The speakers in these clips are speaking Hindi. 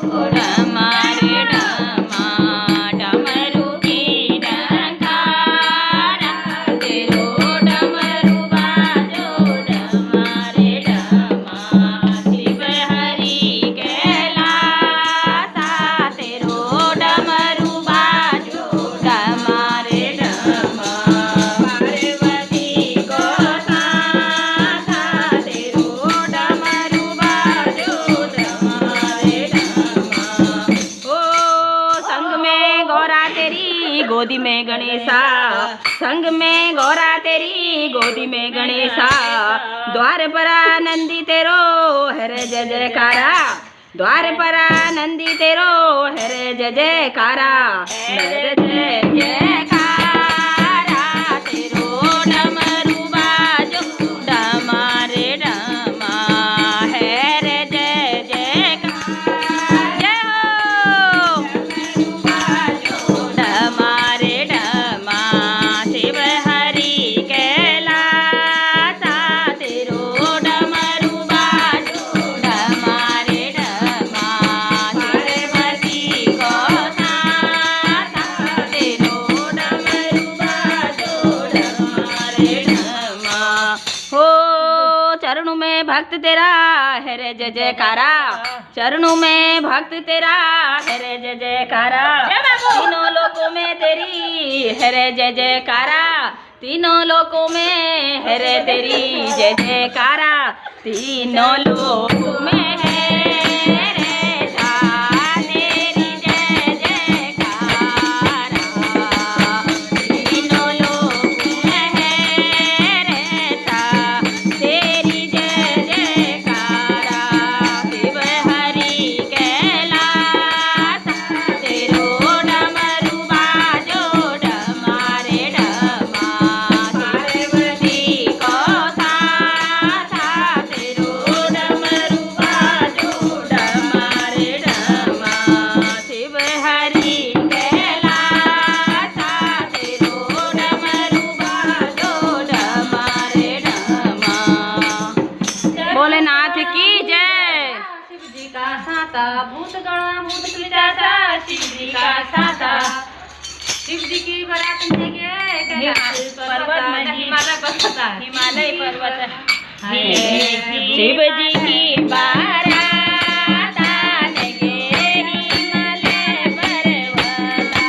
डमारे डमा डमरू की डंकारा तेरो डमरू बाजो डमारे डमा शिव हरि कैलासा तेरो डमरू बाजो डमारे डमा पार्वती को सासा तेरो डमरू बाजो डमारे डमा ओ संग में गौरा तेरी गोदी में गणेशा संग में गौरा तेरी गोदी में गणेशा द्वार पर नंदी तेरो हर जय जयकारा द्वार पर नंदी तेरो हर जय जयकारा हर जय जयकारा तेरो डमरू बाजो डमारे डमा हर जय जयकार जय हो डमारे डमा शिव हरि कैलासा तेरो डमरू बाजो डमारे डमा पार्वती को सासा तेरो डमरू बाजो डमारे डमा हो चरणों में भक्त तेरा है रे जय जयकारा चरणों में भक्त तेरा है रे जय जयकारा तीनों लोकों में तेरी है रे जय जयकारा तीनों लोकों में है रे तेरी जय जयकारा तीनों लोकों में है रे सा तेरी जय जयकारा तीनों लोकों में है रे सा तेरी जय जयकारा शिव हरि कैलासा तेरो डमरू बाजो डमारे डमा पार्वती को सासा तेरो डमरू बाजो डमारे डमा शिव हरि कैलासा तेरो डमरू बाजो डमारे डमा भोलेनाथ की जय शिव जी का साता भूत गणा भूत पिचाचा शिव जी का साता शिव जी की बारात में गए कैलाश पर्वत में हिमालय पर्वत हिमालय पर्वत है शिव जी की बारात आने गे हिमालय पर्वता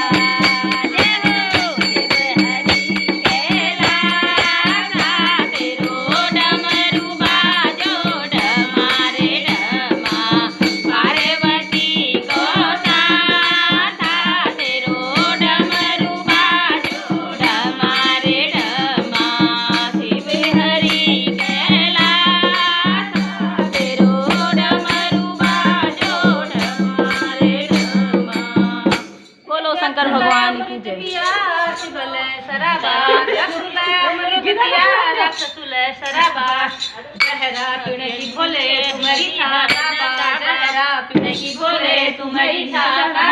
जय हो शिव हरि कैलासा तेरो डमरू बाजो डमारे डमा पार्वती को सासा तेरो डमरू बाजो डमारे डमा शिव हरि कैलासा तेरो डमरू बाजो डमारे डमा बोलो शंकर भगवान की जय शिवले सराबा रक्षसुले सराबा जहरा पीने की भोले तुम्हारी छाता जहरा पीने की भोले तुम्हारी छाता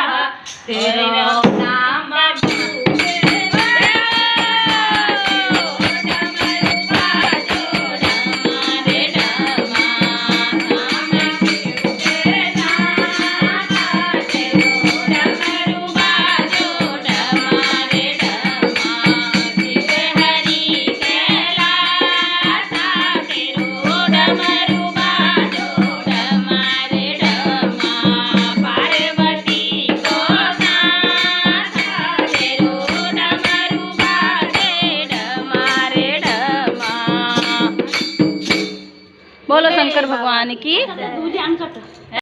तेरे नाम बोलो शंकर भगवान की